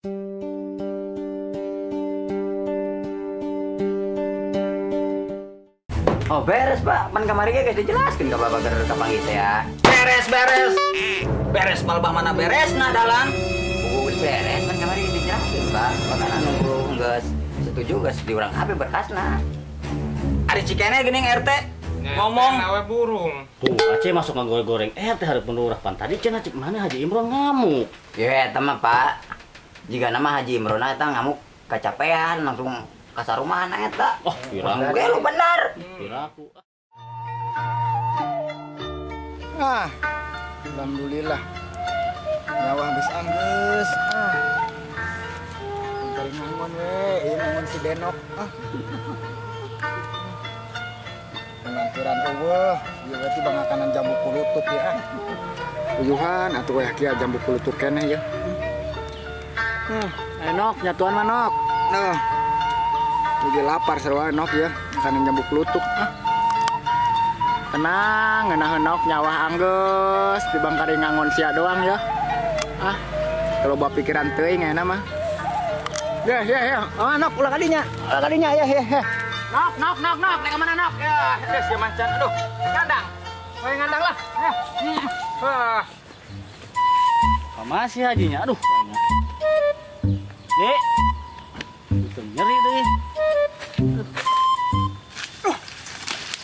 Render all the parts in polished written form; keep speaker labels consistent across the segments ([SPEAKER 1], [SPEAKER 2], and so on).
[SPEAKER 1] Oh beres Pak, pan kamari guys dijelaskan ke Bapak ker kapang itu ya. Beres malbah mana beres nah dalan. Beres pan kamari dijelaskan Pak. Makanya nunggu geus setuju geus diurang HP berkasna. Ari cikene geuning RT ngomong
[SPEAKER 2] awe burung.
[SPEAKER 3] Tuh, Aceh masuk ngagoreng RT hareup penurah pan tadi cenah cek mana Haji Imron ngamuk.
[SPEAKER 1] Ya eta mah Pak. Jika nama Haji Imron eta ngamuk kecapean langsung kasar rumah anak eta.
[SPEAKER 3] Oh, pirang.
[SPEAKER 1] Oke lu benar.
[SPEAKER 3] Piraku.
[SPEAKER 4] Alhamdulillah. Nyawa geus anggeus. Kari ngangon we, ieu ngangon si Denok. Penganturan eueuh, ieu berarti bangakanan jambu kulutuk ya. Uyuhan atuh we kieu jambu kulutuk keneh ya. Enok nyatuan manok. Noh. Jadi lapar sarua enok ya, makanan jambu kulutuk. Tenang, ngeunah nyawa anggeus, tibang kari ngangon sia doang ya. Kalau bawa pikiran teuing enak mah. Ya. Oh, nok ulah kadinya ya. Nok, lek mana nok? Ya, geus ya mancan. Aduh, ngandang. Poe ngandang lah.
[SPEAKER 3] Masih hajinya, aduh. Dek. Itu nyeri deh.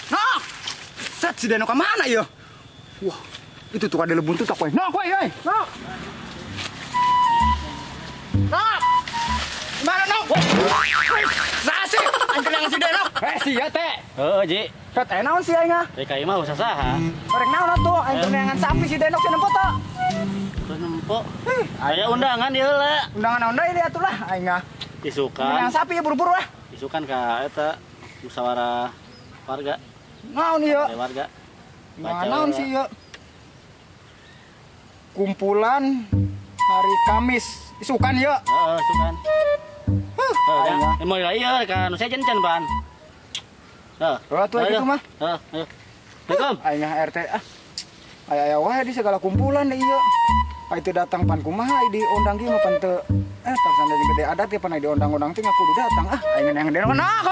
[SPEAKER 4] Nok. Set si Denok ka mana ya? Wah, itu tuh ada lebuntut tak we. Nok we, euy. Nok. Nok. Mana nok? Sasi, anjir yang si Denok. Sia teh.
[SPEAKER 3] Heeh, Ji.
[SPEAKER 4] Tet naon si aing ah?
[SPEAKER 3] Rek ieu mah usah saha.
[SPEAKER 4] Rek naon atuh? Anjir neangan sapi si Denok cenah foto.
[SPEAKER 3] Terus nempok. Aya undangan ieu heula.
[SPEAKER 4] Undangan naon deui dia atuh lah aing ah.
[SPEAKER 3] Isukan.
[SPEAKER 4] Neangan sapi ya buru-buru lah.
[SPEAKER 3] Isukan ka eta musyawarah warga.
[SPEAKER 4] Naon ieu?
[SPEAKER 3] Warga.
[SPEAKER 4] Naon sih ieu? Kumpulan hari Kamis. Isukan ieu.
[SPEAKER 3] Heeh, isukan. Heeh, mau ieu ka nu sejen-jen pan. Heeh.
[SPEAKER 4] Atuh kitu mah.
[SPEAKER 3] Heeh, ayo. Assalamualaikum.
[SPEAKER 4] Aing RT aya wae di segala kumpulan deh ieu. Itu datang pan kumaha di undang kieu mah pan teu tarsanda jeung gede adat ya pan di undang-undang teh kudu datang aing yang Denok. Nok.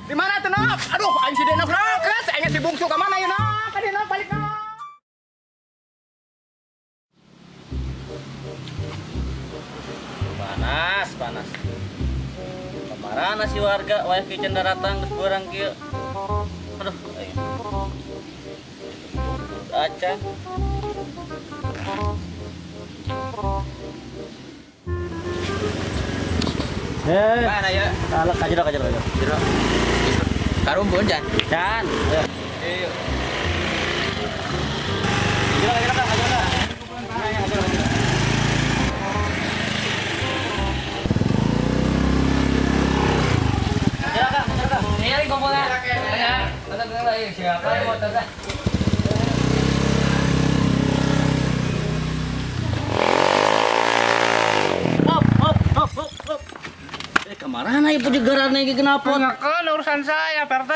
[SPEAKER 4] Di mana tuh Nok? Aduh aing si Denok Kes, aing si bungsu ka mana ieu Nok? Ka Denok balik Nok.
[SPEAKER 3] Panas. Kamarana si warga wae kieu cenah datang geus beurang kieu. Aduh, aing. Acan.
[SPEAKER 1] Mana ya?
[SPEAKER 3] Kalak kajero.
[SPEAKER 1] Jero. Karumpun Jan.
[SPEAKER 3] Jan, ayo.
[SPEAKER 1] Ayo.
[SPEAKER 3] Kajero.
[SPEAKER 1] Ini kumpulnya. Ya. Betul ayo siapa yang mau tada?
[SPEAKER 3] Hop. Kamarana ieu pujegaran ge kenapa?
[SPEAKER 2] Ngakeun urusan saya, Pak RT.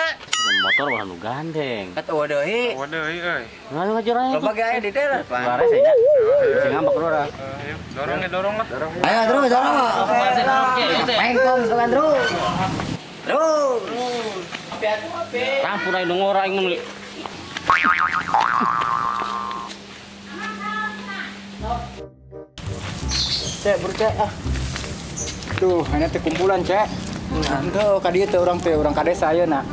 [SPEAKER 3] Motor bahan lu gandeng.
[SPEAKER 1] Atuh deui.
[SPEAKER 2] Waduh, euy.
[SPEAKER 3] Ngaji ngajar aja.
[SPEAKER 1] Loba ge aya di teras, Pak.
[SPEAKER 3] Bares nya. Sing ngambek dora.
[SPEAKER 2] Ayo, dorong lah.
[SPEAKER 1] Ayo terus dorong. Pengkong sekalian terus. Terus. Api.
[SPEAKER 3] Campur aja dong orang yang membeli.
[SPEAKER 4] Cek bercek Tuh, ini teh kumpulan cek. Tuh, ka dieu teh urang kadesa ayeuna.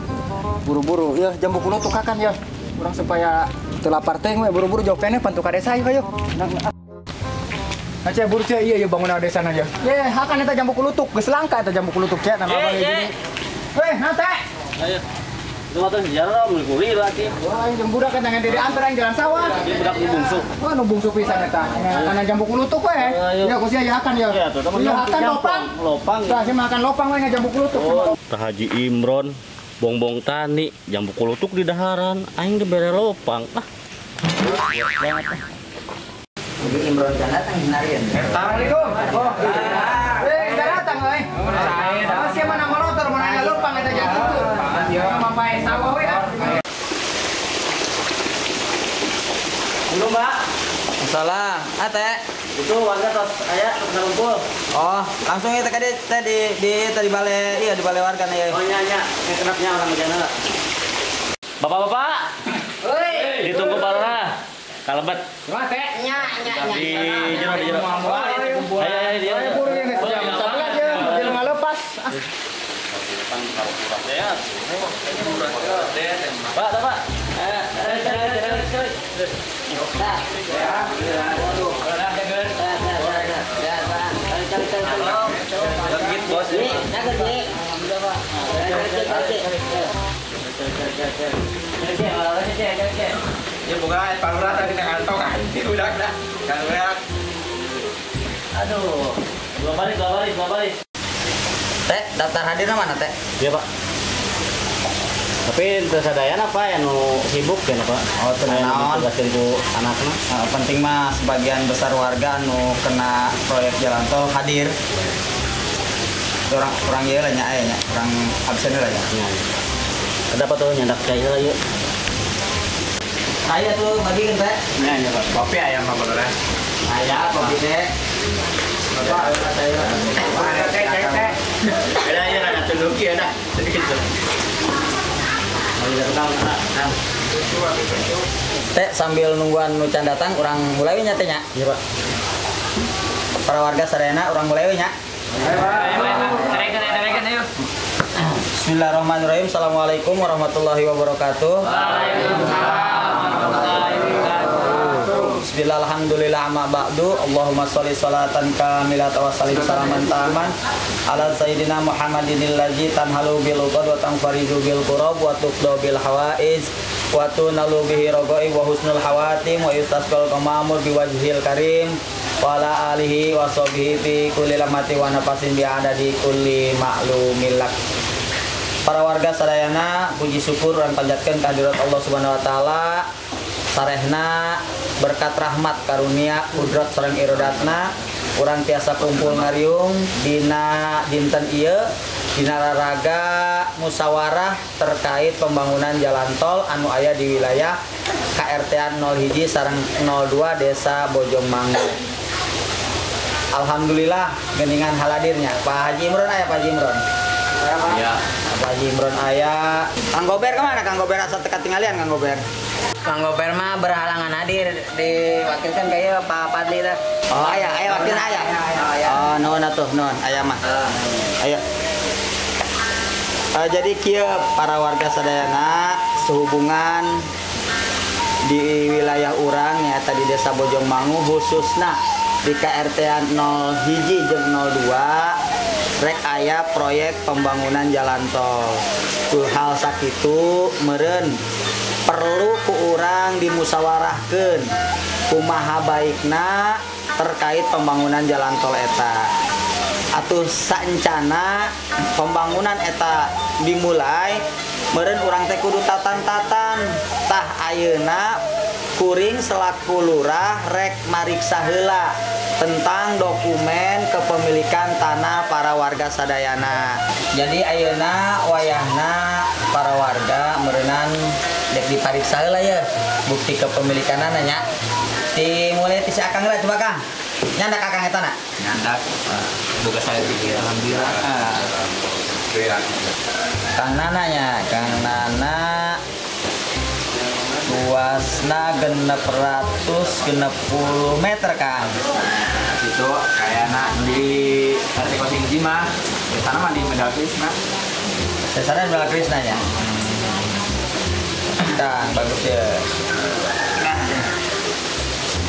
[SPEAKER 4] Buru-buru, ya jambu kulutuk kakan ya. Urang supaya teu lapar teh we buru-buru jauh keneh pan tu kadesa ayo. Aceh buru cek iya bangunan desa aja. Ye, hakan eta jambu kulutuk, geus langka eta jambu kulutuk cek nama abang jadi. Weh, nate.
[SPEAKER 3] Ayo. Itu mah teh sejarah beli kurir atuh.
[SPEAKER 4] Wah, jeung budak kan dengan diri antar yang jalan sawah.
[SPEAKER 3] Dia budak nu bungsu.
[SPEAKER 4] Wah, nu bungsu pisan eta. Kana jambu kulutuk we. Ya, ku sia hakan ya.
[SPEAKER 3] Iya, tuh teman.
[SPEAKER 4] Hakan lopang. Tah si makan lopang we jambu kulutuk.
[SPEAKER 3] Tah Haji Imron bongbong tani jambu kulutuk di daharan aing dibere lopang.
[SPEAKER 1] Haji Imron kan datang hinarian.
[SPEAKER 4] Assalamualaikum. Oh. Datang euy. Saya. Siapa nama motor mau nanya lopang eta jambu kulutuk. Ya, mampai sawah we.
[SPEAKER 3] Halo, Mbak.
[SPEAKER 1] Salah. Ate.
[SPEAKER 3] Itu warga tos aya tos ngumpul.
[SPEAKER 1] Oh, langsung itu tadi di balai, iya di balai warga nih.
[SPEAKER 3] Oh nya, yang kenapnya orang bejana. Bapak-bapak, ditunggu balona. Kalebet.
[SPEAKER 4] Wah, teh.
[SPEAKER 3] Di jero. Ayo.
[SPEAKER 4] Jangan ngalepas.
[SPEAKER 3] Pak.
[SPEAKER 2] Ya bukan palura tadi dengan kantong anjing udah. Kan udah.
[SPEAKER 3] Aduh. Dua baris.
[SPEAKER 1] Teh, daftar hadirnya mana teh?
[SPEAKER 3] Iya, Pak. Tapi tersadaya apa ya nu sibuk ya, Pak?
[SPEAKER 1] Oh, tenang.
[SPEAKER 3] Tugasin ku anakna.
[SPEAKER 1] Penting mah sebagian besar warga nu kena proyek jalan tol hadir. Orang ieu lah nya aya nya, orang absen lah ya.
[SPEAKER 3] Ada apa tuh nyandak kayak lah yuk.
[SPEAKER 1] Saya tuh bagiin teh.
[SPEAKER 2] Ya, Pak. Kopi ayam apa boleh?
[SPEAKER 1] Saya kopi teh. Bapak saya.
[SPEAKER 2] Teh. Ada ya ada tunduk ya dah. Sedikit tuh.
[SPEAKER 1] Teh sambil nungguan nu can datang orang mulai nya teh nya.
[SPEAKER 3] Iya, Pak.
[SPEAKER 1] Para warga sadayana orang mulai nya.
[SPEAKER 2] Ayo.
[SPEAKER 1] Bismillahirrahmanirrahim. Assalamualaikum warahmatullahi wabarakatuh. Bismillah alhamdulillah amma ba'du. Allahumma sholli sholatan kamilatan wa sallim salaman taman ala sayyidina Muhammadinil ladzi tanhalu bil uqad wa tanfaridu bil qurab wa tuqda bil hawaiz wa tunalu bihi raga'i wa husnul hawatim wa yustasqal qamamur biwajhil karim wa ala alihi wa sahbihi fi kulli lamati wa nafasin bi adadi kulli ma'lumil lak. Para warga sadayana puji syukur dan panjatkeun ka hadirat Allah Subhanahu wa taala sarehna berkat rahmat karunia kudrat sareng irodatna urang tiasa kumpul ngariung dina dinten ieu dina raraga musyawarah terkait pembangunan jalan tol anu aya di wilayah KRT 01 sareng 02 Desa Bojongmangu. Alhamdulillah geningan haladirnya Pak Haji Imron aya Pak Haji Imron.
[SPEAKER 2] Iya.
[SPEAKER 1] Pak Haji Imron aya. Kang Gober kemana Kang Gober asa teka tinggalian Kang Gober?
[SPEAKER 5] Kang Gober mah berhalangan hadir diwakilkan kayak Pak Padli dah.
[SPEAKER 1] Oh, aya wakil aya. Oh, nuhun atuh, nuhun aya mah. Ayo. Jadi kieu para warga sadayana sehubungan di wilayah urang nyata di Desa Bojongmangu khususna di KRT 01 jeung 02 rek aya proyek pembangunan jalan tol. Tuh hal sakitu meureun perlu ku urang dimusyawarahkeun kumaha baikna terkait pembangunan jalan tol eta. Atuh saencana pembangunan eta dimulai meureun urang teh kudu tatan-tatan tah ayeuna kuring selaku lurah rek mariksa heula tentang dokumen kepemilikan tanah para warga sadayana. Jadi ayeuna wayahna para warga meureunan dek dipariksa heula ya bukti kepemilikanana nya. Mulai ti si Akang heula coba Kang. Nyandak Akang eta na?
[SPEAKER 2] Nyandak. Boga saya pikir alhamdulillah.
[SPEAKER 1] Kang Nana nya, Kang Nana luasna 660 meter Kang.
[SPEAKER 2] Itu kayaknya di RT Kosingji mah. Di sana mah di Medal Krisna.
[SPEAKER 1] Dasarnya Medal Krisna nya. Kang bagus ya.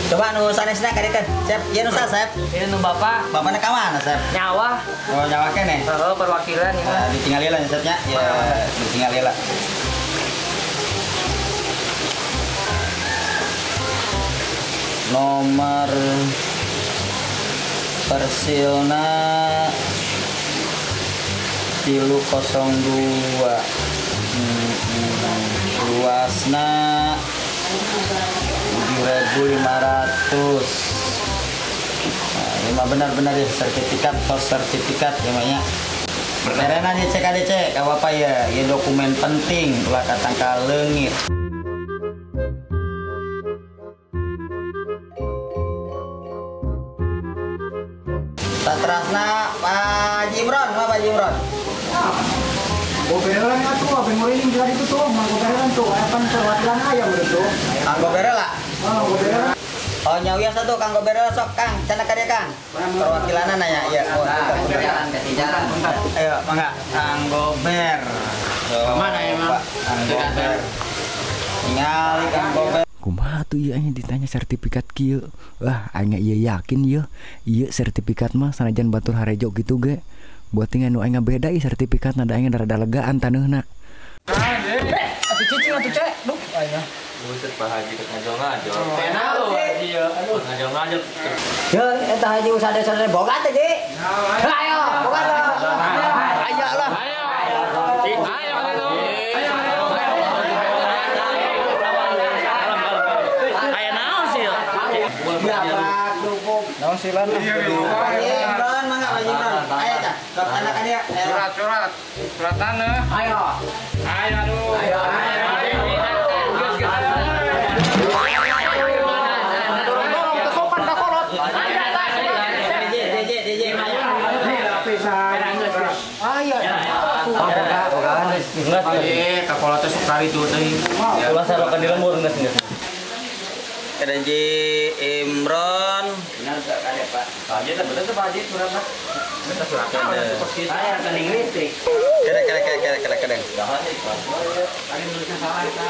[SPEAKER 1] Coba nu sanesna ka dieu. Sep, ieu nu sa Sep?
[SPEAKER 5] Ini nu Bapak
[SPEAKER 1] Bapana ka mana Sep?
[SPEAKER 5] nyawa
[SPEAKER 1] Oh nyawa keneh.
[SPEAKER 5] perwakilan ini mah.
[SPEAKER 1] Ditinggal heula nya Sepnya. Ya, ditinggal heula. Nomor persilna 302 luasna 7.500. Nah, benar-benar ya sertifikat tos sertifikat ya maknya. Karena dicek adc apa ya, ya dokumen penting ulah katangka leungit. Satrasna Pak Jimron, Pak Jimron.
[SPEAKER 4] Goberelan atuh, abeng meureun juga ditu tuh, mah goberelan tuh, aya pan perwakilan aya bener tuh.
[SPEAKER 1] Kang Goberela.
[SPEAKER 4] Goberelan.
[SPEAKER 1] Oh nyawias satu Kang Goberela sok Kang, cana ka dia Kang. Perwakilanna nanya, iya. Oh,
[SPEAKER 5] jalan kasih jalan.
[SPEAKER 1] ayo, mangga Kang Gober.
[SPEAKER 3] Mana emang?
[SPEAKER 1] Kang Gober. Ningali Kang Gober.
[SPEAKER 6] Kumaha tuh ieu ditanya sertifikat kieu. Wah, aing ieu yakin ieu. Ieu sertifikat mah sanajan batur harejo gitu ge. Buat tinggal nu aing beda ieu sertifikatna da aing rada legaan taneuna.
[SPEAKER 4] Atuh cicing atuh cek. Duh, ayeuna.
[SPEAKER 2] Buset Pak Haji ket ngajol-ngajol.
[SPEAKER 3] Enak lu ieu. Aduh, ngajol-ngajol.
[SPEAKER 5] Yo, eta haji usada-usada boga teh, Ji. Ayo, boga tuh.
[SPEAKER 4] Aya lah.
[SPEAKER 3] Aya naon sih?
[SPEAKER 4] Naon silan?
[SPEAKER 1] Pak Jimron, mangga Pak Jimron. Ayo cah, sok cana ka dia.
[SPEAKER 3] Surat tanah.
[SPEAKER 5] Ayo.
[SPEAKER 3] Ayo aduh.
[SPEAKER 5] Ayo.
[SPEAKER 4] Kesopan ka kolot.
[SPEAKER 1] DJ.
[SPEAKER 4] Aya.
[SPEAKER 2] Kapola teh sukari tuh teh.
[SPEAKER 3] Ulah sarokan di lembur geus.
[SPEAKER 1] Ada Ji Imron.
[SPEAKER 3] Benar enggak kade Pak? Haji teh bener teh Pak Haji suratna. Bener suratna. Saya rekening listrik.
[SPEAKER 1] Kadang.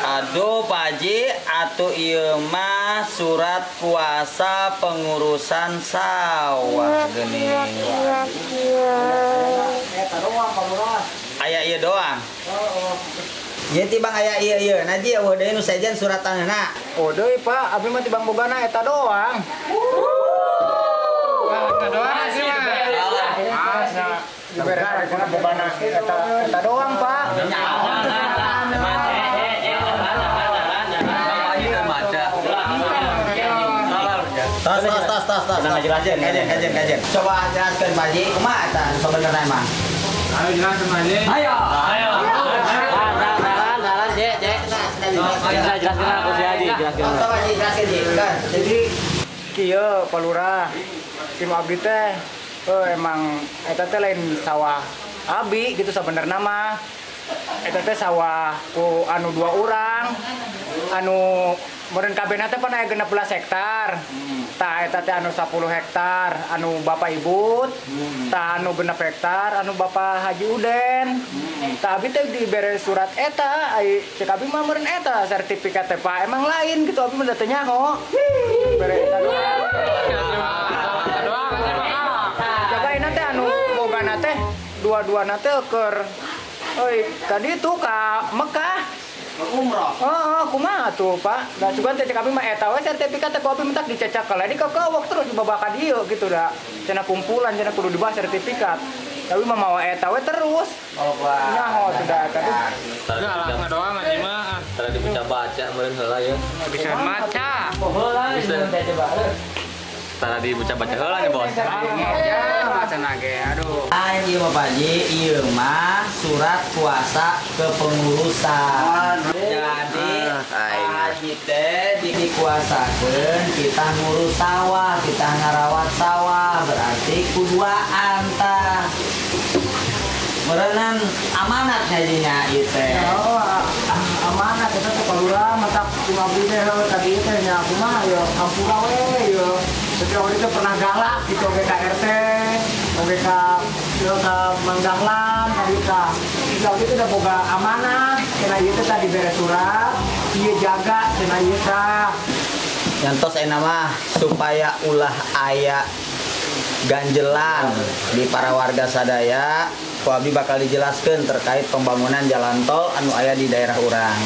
[SPEAKER 1] Aduh Pak Haji, atuh ieu mah surat kuasa pengurusan sawah geuning.
[SPEAKER 4] Eta doang pamurah.
[SPEAKER 1] Aya ieu doang. Ieu ti Bang aya ieu. Naji eueuh deui nu sejen surat tanahna.
[SPEAKER 4] Oh deui Pak, abi mah tibang bogana eta doang.
[SPEAKER 3] Eta doang sih mah.
[SPEAKER 4] Dibere kana bogana eta doang Pak.
[SPEAKER 1] Tos.
[SPEAKER 3] Tenang aja,
[SPEAKER 1] Kajen. Coba jelaskeun Pak Haji, kumaha eta nu sabenerna emang?
[SPEAKER 2] Ayo jelaskeun Pak Haji.
[SPEAKER 3] Ayo. Dalan, Cek. Jelaskeun aku si Haji, jelaskeun.
[SPEAKER 1] Coba Haji jelaskeun Ji. Kan.
[SPEAKER 4] Jadi kieu Pak Lurah, tim abdi teh emang eta teh lain sawah abi gitu sabenerna mah. Eta teh sawah ku anu 2 urang. Anu meureun kabehna teh pan aya 16 hektar. Tah eta teh anu 10 hektar anu Bapak Ibu. Tah anu 6 hektar anu Bapak Haji Uden. Tah abi teh dibere surat eta, ai cek abi mah meureun eta sertifikat teh Pak. Emang lain gitu abi mah teh nyaho. Bere eta doang. Cobain teh anu bogana teh dua-duana teh keur tadi itu ka Mekah.
[SPEAKER 1] Umroh.
[SPEAKER 4] Oh, kumaha tuh, Pak? Da cuman teh kami mah eta we sertifikat teh kopi mentak dicecak ka di kekewok terus dibawa ka dieu gitu da. Cenah kumpulan cenah kudu dibahas sertifikat. Tapi mah mau eta we terus.
[SPEAKER 1] Oh, Pak.
[SPEAKER 4] Nyaho teh da tadi.
[SPEAKER 3] Enggak doang Haji mah.
[SPEAKER 2] Tara dibaca meureun heula ya.
[SPEAKER 3] Bisa maca.
[SPEAKER 2] Tara dibaca heula nya Bos.
[SPEAKER 3] Ya, maca nage. Aduh.
[SPEAKER 1] Ieu mah Pak Haji, ieu mah surat kuasa kepengurusan. Jadi Pak Haji teh dikuasakeun kita ngurus sawah, kita ngarawat sawah, berarti kuduaan tah. Meureunan amanat jadinya ieu teh.
[SPEAKER 4] Oh, amanah kita teh Pak Lurah matak tim abdi teh tadi teh nya kumaha ya hampura we ya. Setiap hari teh pernah galak gitu ke RT, oke ke Manggahlan, tadi kita itu udah boga amanah, kena itu tadi bere surat, iya jaga, kena itu
[SPEAKER 1] Nyantos mah supaya ulah aya ganjelan di para warga sadaya, ku abdi bakal dijelaskeun terkait pembangunan jalan tol anu aya di daerah urang.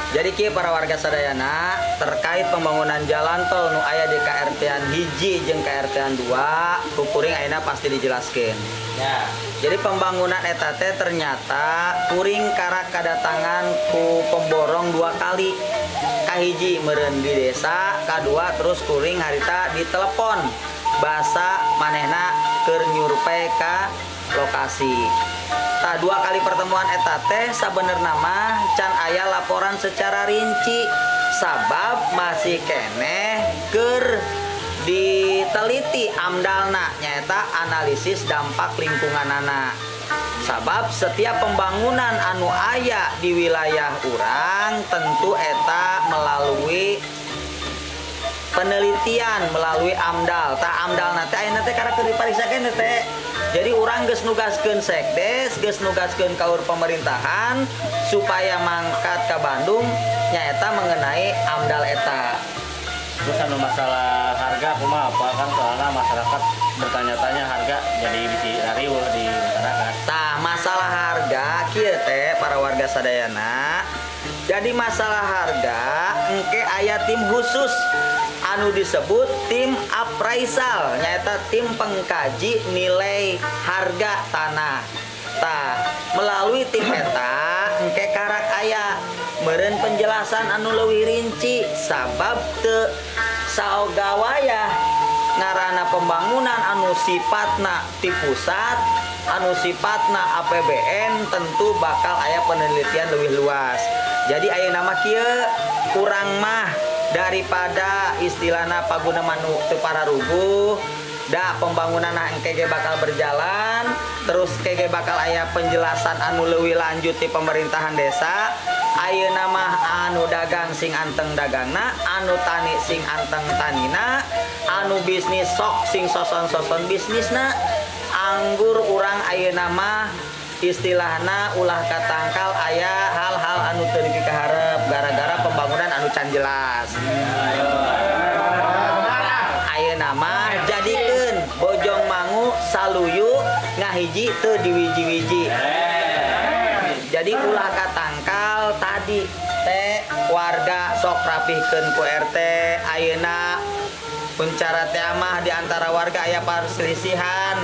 [SPEAKER 1] Jadi kieu para warga sadayana terkait pembangunan jalan tol nu aya di KRT-an 1 jeung KRT-an 2 kuring ayeuna pasti dijelaskeun. Ya. Jadi pembangunan eta teh ternyata kuring karak kadatangan ku pemborong 2 kali. Kahiji meureun di desa, kadua terus kuring harita ditelepon. Basa manehna keur nyurpe ka lokasi. Tah 2 kali pertemuan eta teh sabenerna mah can aya laporan secara rinci sabab masih keneh keur diteliti amdalna nyaeta analisis dampak lingkunganana. Sabab setiap pembangunan anu aya di wilayah urang tentu eta melalui penelitian melalui amdal. Tak amdal nanti ayeuna teh karek dipariksakeun teh. Jadi urang geus nugaskeun sekdes, geus nugaskeun kaur pemerintahan supaya mangkat ke Bandung nyaeta mengenai amdal eta.
[SPEAKER 3] Terus anu masalah harga kumaha apa kan soalnya masyarakat bertanya-tanya harga jadi bisa riuh di masyarakat.
[SPEAKER 1] Tah masalah harga kieu teh para warga sadayana. Jadi masalah harga engke aya tim khusus anu disebut tim appraisal nyaeta tim pengkaji nilai harga tanah. Tah melalui tim eta engke karak aya meureun penjelasan anu leuwih rinci sabab teu saoga wayah ngaranna pembangunan anu sifatna ti pusat anu sifatna APBN tentu bakal aya penelitian lebih luas. Jadi ayeuna mah kieu kurang mah daripada istilahna paguna manu teu pararuguh da pembangunan engke ge bakal berjalan terus kege bakal aya penjelasan anu leuwih lanjut di pemerintahan desa. Ayeuna mah anu dagang sing anteng dagangna, anu tani sing anteng tanina, anu bisnis sok sing soson-soson bisnisna. Anggur urang ayeuna mah istilahna ulah katangkal aya hal-hal anu teu dipikaharep gara-gara pembangunan anu can jelas. Ayeuna mah jadikeun Bojong Mangu saluyu ngahiji teu diwiji-wiji. Jadi ulah katangkal tadi teh warga sok rapihkeun ku RT. Ayeuna puncara teh mah di antara warga aya perselisihan.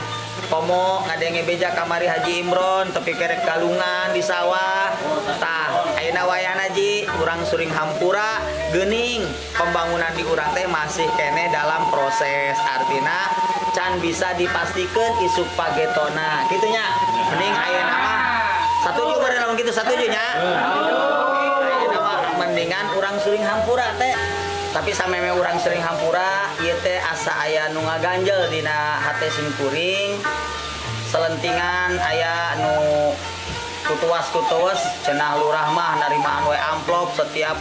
[SPEAKER 1] Komo ngadenge beja kamari Haji Imron tapi kerek galungan di sawah. Tah ayeuna wayahna ji urang suring hampura geuning pembangunan di urang teh masih kene dalam proses. Artina can bisa dipastikan isuk pagetona gitunya. Mending ayeuna mah satuju meureun lamun kitu satuju nya. Ayeuna mah mendingan urang suring hampura teh. Tapi sameme urang sering hampura ieu teh asa aya nu ngaganjel dina hate sing kuring. Selentingan aya nu kutuas-kutuas cenah lurah mah narimaan we amplop setiap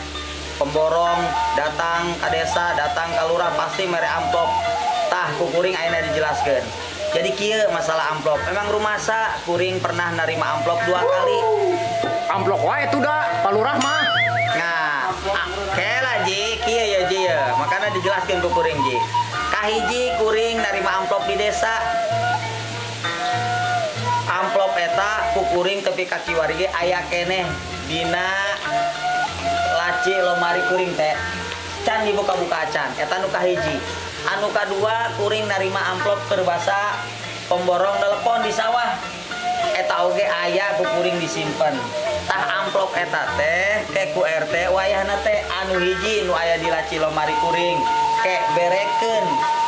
[SPEAKER 1] pemborong datang ka desa, datang ka lurah pasti mere amplop. Tah ku kuring ayeuna dijelaskeun. Jadi kieu masalah amplop. Memang rumasa kuring pernah narima amplop 2 kali.
[SPEAKER 4] Amplop wae tuh da, palurah mah.
[SPEAKER 1] Nah, kela ji, kieu ya ji ya. Makanya dijelaskeun ku kuring ji. Kahiji kuring narima amplop di desa. Amplop eta ku kuring tepi kaki wargi aya keneh dina laci lomari kuring teh. Can dibuka-buka can, eta nu kahiji. Anu kadua kuring narima amplop terbasa pemborong telepon di sawah. Eta oge aya ku kuring disimpen. Tah amplop eta teh ke ku RT wayahna teh anu hiji nu aya di laci lomari kuring ke berekeun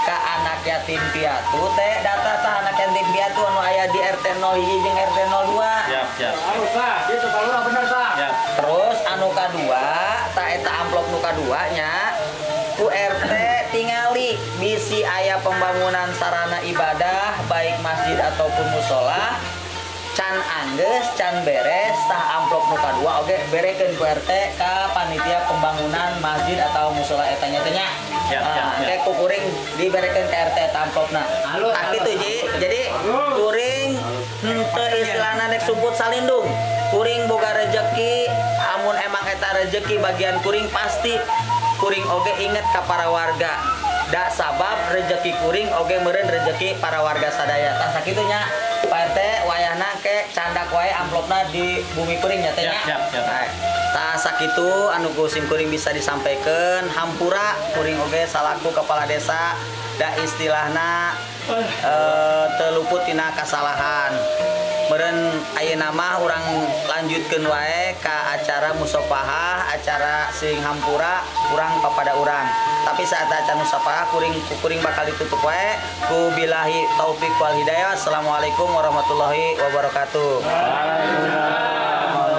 [SPEAKER 1] ka anak yatim piatu teh data tah anak yatim piatu anu aya di RT 01 jeung RT 02.
[SPEAKER 3] Siap.
[SPEAKER 4] Anu sah, itu palurah bener sah.
[SPEAKER 3] Siap.
[SPEAKER 1] Terus anu kadua tah eta amplop nu kadua nya ku RT tingali bisi aya pembangunan sarana ibadah baik masjid ataupun musola can anggeus can beres tah amplop nu kadua oge berekeun ku RT ka panitia pembangunan masjid atau musola eta nya teh nya. Kayak kuring diberekeun ke RT eta amplopna. Tah kitu ji. Jadi kuring henteu istilahna nek sumput salindung. Kuring boga rezeki amun emang eta rezeki bagian kuring pasti kuring oge inget ka para warga. Da sabab rezeki kuring oge meureun rezeki para warga sadaya. Tah sakitu nya Pak RT wayahna ke candak wae amplopna di bumi kuring nya teh nya.
[SPEAKER 3] Siap.
[SPEAKER 1] Tah sakitu anu kuring kuring bisa disampaikan hampura kuring oge salaku kepala desa da istilahna teu luput tina kasalahan. Meureun ayeuna mah urang lanjutkeun wae ka acara musafahah, acara sing hampura urang papada urang. Tapi saat acara musafahah kuring bakal ditutup wae ku billahi taufik wal hidayah. Assalamualaikum warahmatullahi wabarakatuh.
[SPEAKER 3] Waalaikumsalam.